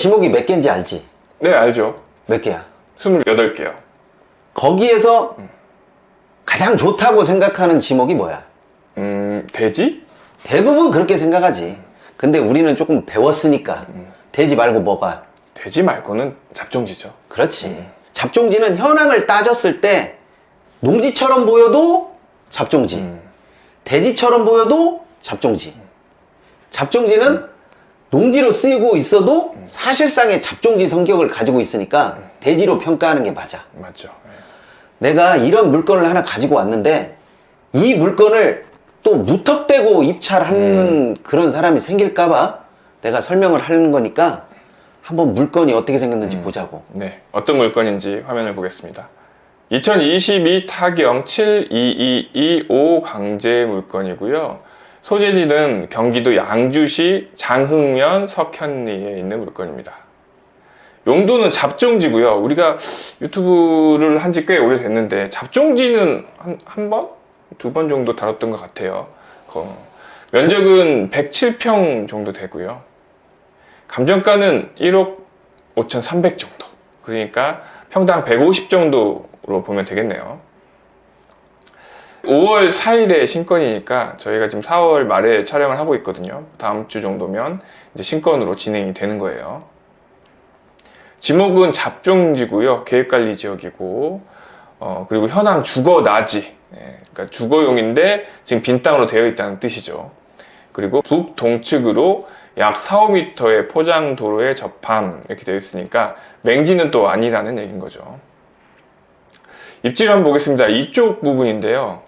지목이 몇 개인지 알지? 네, 알죠. 몇 개야? 28개요. 거기에서 가장 좋다고 생각하는 지목이 뭐야? 돼지? 대부분 그렇게 생각하지. 근데 우리는 조금 배웠으니까 돼지 말고 뭐가? 돼지 말고는 잡종지죠. 그렇지. 잡종지는 현황을 따졌을 때 농지처럼 보여도 잡종지, 돼지처럼 보여도 잡종지. 잡종지는 농지로 쓰이고 있어도 사실상의 잡종지 성격을 가지고 있으니까 돼지로 평가하는 게 맞아. 맞죠. 내가 이런 물건을 하나 가지고 왔는데 이 물건을 또 무턱대고 입찰하는 그런 사람이 생길까봐 내가 설명을 하는 거니까 한번 물건이 어떻게 생겼는지 보자고. 네, 어떤 물건인지 화면을 보겠습니다. 2022 타경 72225 강제 물건이고요. 소재지는 경기도 양주시 장흥면 석현리에 있는 물건입니다. 용도는 잡종지고요. 우리가 유튜브를 한 지 꽤 오래됐는데 잡종지는 한 번? 2번 정도 다뤘던 것 같아요. 면적은 107평 정도 되고요. 감정가는 1억 5,300 정도. 그러니까 평당 150 정도로 보면 되겠네요. 5월 4일에 신건이니까 저희가 지금 4월 말에 촬영을 하고 있거든요. 다음 주 정도면 이제 신건으로 진행이 되는 거예요. 지목은 잡종지고요. 계획관리 지역이고, 그리고 현황 주거 나지. 그러니까 주거용인데 지금 빈 땅으로 되어 있다는 뜻이죠. 그리고 북동측으로 약 4, 5m의 포장 도로에 접함 이렇게 되어 있으니까 맹지는 또 아니라는 얘기인 거죠. 입지를 한번 보겠습니다. 이쪽 부분인데요.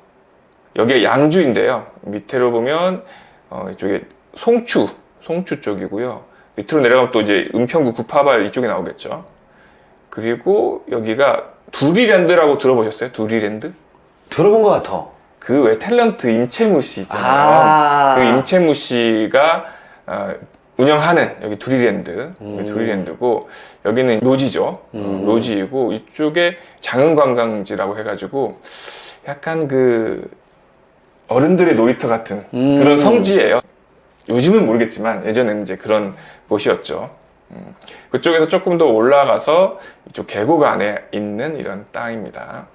여기가 양주인데요. 밑으로 보면 이쪽에 송추 쪽이고요. 밑으로 내려가면 또 이제 은평구 구파발 이쪽에 나오겠죠. 그리고 여기가 두리랜드라고 들어보셨어요? 두리랜드? 들어본 것 같아. 그 왜 탤런트 임채무 씨 있잖아요. 그 임채무 씨가 운영하는 여기 두리랜드, 두리랜드고 여기는 노지죠. 노지이고 이쪽에 장흥관광지라고 해가지고 약간 그 어른들의 놀이터 같은 그런 성지예요. 요즘은 모르겠지만 예전에는 이제 그런 곳이었죠. 그쪽에서 조금 더 올라가서 이쪽 계곡 안에 있는 이런 땅입니다.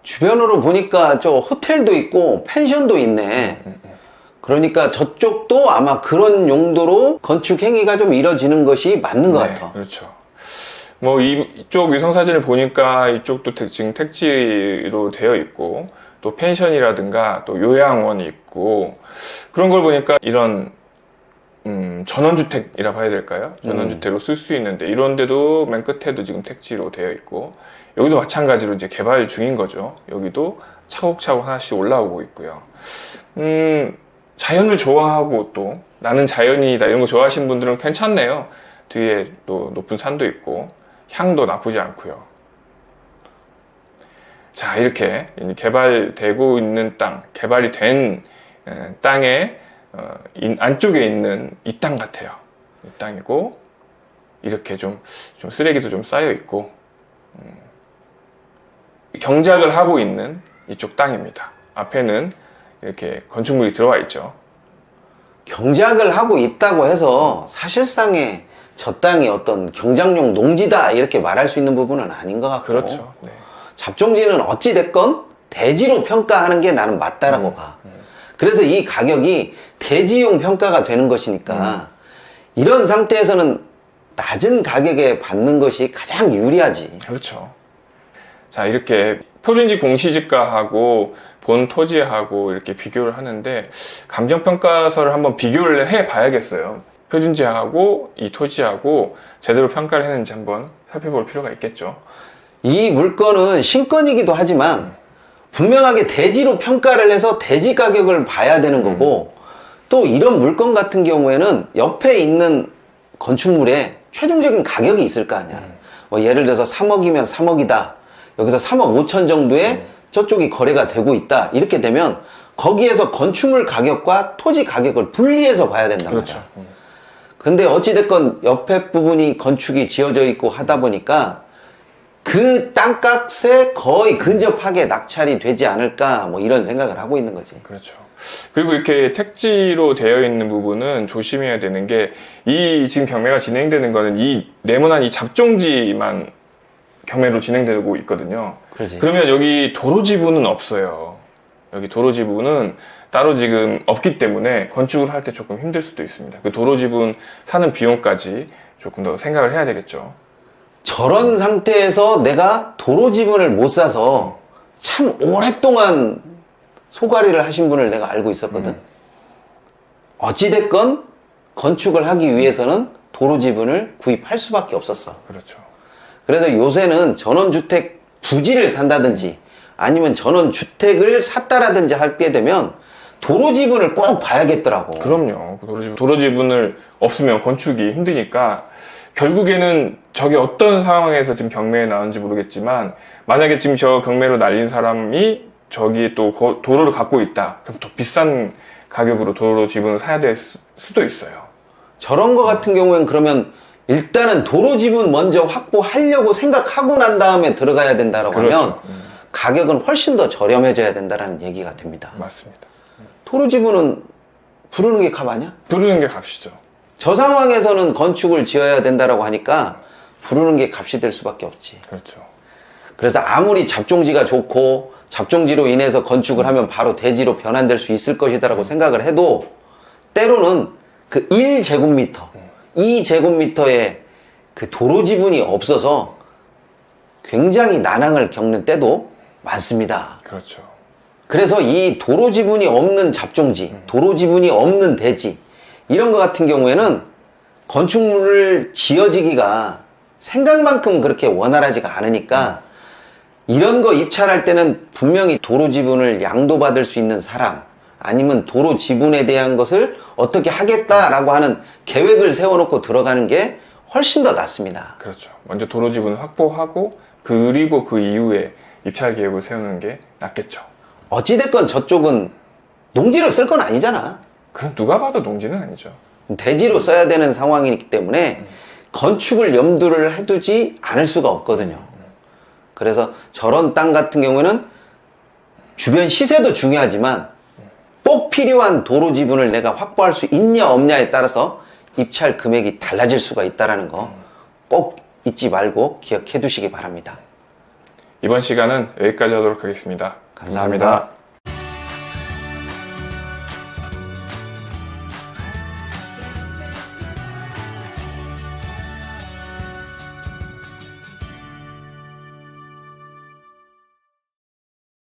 주변으로 보니까 저 호텔도 있고 펜션도 있네. 그러니까 저쪽도 아마 그런 용도로 건축 행위가 좀 이뤄지는 것이 맞는 것 같아. 그렇죠. 뭐 이쪽 위성 사진을 보니까 이쪽도 지금 택지로 되어 있고 또 펜션이라든가 또 요양원이 있고 그런 걸 보니까 이런 전원주택이라 봐야 될까요? 전원주택으로 쓸 수 있는데 이런 데도 맨 끝에도 지금 택지로 되어 있고 여기도 마찬가지로 이제 개발 중인 거죠. 여기도 차곡차곡 하나씩 올라오고 있고요. 자연을 좋아하고 또 나는 자연이다 이런 거 좋아하시는 분들은 괜찮네요. 뒤에 또 높은 산도 있고 향도 나쁘지 않고요. 자, 이렇게 개발되고 있는 땅, 개발이 된 땅의 안쪽에 있는 이 땅 같아요. 이 땅이고 이렇게 좀 쓰레기도 좀 쌓여 있고 경작을 하고 있는 이쪽 땅입니다. 앞에는 이렇게 건축물이 들어와 있죠. 경작을 하고 있다고 해서 사실상의 저 땅이 어떤 경작용 농지다 이렇게 말할 수 있는 부분은 아닌 것 같고. 그렇죠. 네. 잡종지는 어찌됐건 대지로 평가하는 게 나는 맞다라고 봐. 그래서 이 가격이 대지용 평가가 되는 것이니까 이런 상태에서는 낮은 가격에 받는 것이 가장 유리하지. 그렇죠. 자, 이렇게 표준지 공시지가하고 본 토지하고 이렇게 비교를 하는데 감정평가서를 한번 비교를 해 봐야겠어요. 표준지하고 이 토지하고 제대로 평가를 했는지 한번 살펴볼 필요가 있겠죠. 이 물건은 신건이기도 하지만 분명하게 대지로 평가를 해서 대지 가격을 봐야 되는 거고 또 이런 물건 같은 경우에는 옆에 있는 건축물에 최종적인 가격이 있을 거 아니야. 뭐 예를 들어서 3억이면 3억이다. 여기서 3억 5천 정도에 저쪽이 거래가 되고 있다. 이렇게 되면 거기에서 건축물 가격과 토지 가격을 분리해서 봐야 된단 그렇죠. 말이야. 근데 어찌됐건 옆에 부분이 건축이 지어져 있고 하다 보니까 그 땅값에 거의 근접하게 낙찰이 되지 않을까 뭐 이런 생각을 하고 있는 거지. 그렇죠. 그리고 이렇게 택지로 되어 있는 부분은 조심해야 되는 게, 이 지금 경매가 진행되는 거는 이 네모난 이 잡종지만 경매로 진행되고 있거든요. 그렇지. 그러면 여기 도로 지분은 없어요. 여기 도로 지분은 따로 지금 없기 때문에 건축을 할 때 조금 힘들 수도 있습니다. 그 도로 지분 사는 비용까지 조금 더 생각을 해야 되겠죠. 저런 상태에서 내가 도로 지분을 못 사서 참 오랫동안 소가리를 하신 분을 내가 알고 있었거든. 어찌됐건 건축을 하기 위해서는 도로 지분을 구입할 수밖에 없었어. 그렇죠. 그래서 요새는 전원주택 부지를 산다든지 아니면 전원주택을 샀다라든지 하게 되면 도로 지분을 꼭 봐야겠더라고. 그럼요. 도로 지분을 없으면 건축이 힘드니까 결국에는 저게 어떤 상황에서 지금 경매에 나오는지 모르겠지만, 만약에 지금 저 경매로 날린 사람이 저기에 또 도로를 갖고 있다. 그럼 더 비싼 가격으로 도로 지분을 사야 될 수도 있어요. 저런 거 같은 경우엔 그러면 일단은 도로 지분 먼저 확보하려고 생각하고 난 다음에 들어가야 된다라고 그렇죠. 하면 가격은 훨씬 더 저렴해져야 된다라는 얘기가 됩니다. 맞습니다. 도로 지분은 부르는 게 값 아니야? 부르는 게 값이죠. 저 상황에서는 건축을 지어야 된다라고 하니까 부르는 게 값이 될 수밖에 없지. 그렇죠. 그래서 아무리 잡종지가 좋고 잡종지로 인해서 건축을 하면 바로 대지로 변환될 수 있을 것이다라고 생각을 해도 때로는 그 1제곱미터, 2제곱미터의 그 도로 지분이 없어서 굉장히 난항을 겪는 때도 많습니다. 그렇죠. 그래서 이 도로 지분이 없는 잡종지, 도로 지분이 없는 대지, 이런 거 같은 경우에는 건축물을 지어지기가 생각만큼 그렇게 원활하지가 않으니까 이런 거 입찰할 때는 분명히 도로 지분을 양도받을 수 있는 사람, 아니면 도로 지분에 대한 것을 어떻게 하겠다라고 하는 계획을 세워놓고 들어가는 게 훨씬 더 낫습니다. 그렇죠. 먼저 도로 지분을 확보하고 그리고 그 이후에 입찰 계획을 세우는 게 낫겠죠. 어찌됐건 저쪽은 농지로 쓸 건 아니잖아. 그럼 누가 봐도 농지는 아니죠. 대지로 써야 되는 상황이기 때문에 건축을 염두를 해두지 않을 수가 없거든요. 그래서 저런 땅 같은 경우에는 주변 시세도 중요하지만 꼭 필요한 도로 지분을 내가 확보할 수 있냐 없냐에 따라서 입찰 금액이 달라질 수가 있다는 거 꼭 잊지 말고 기억해 두시기 바랍니다. 이번 시간은 여기까지 하도록 하겠습니다. 감사합니다.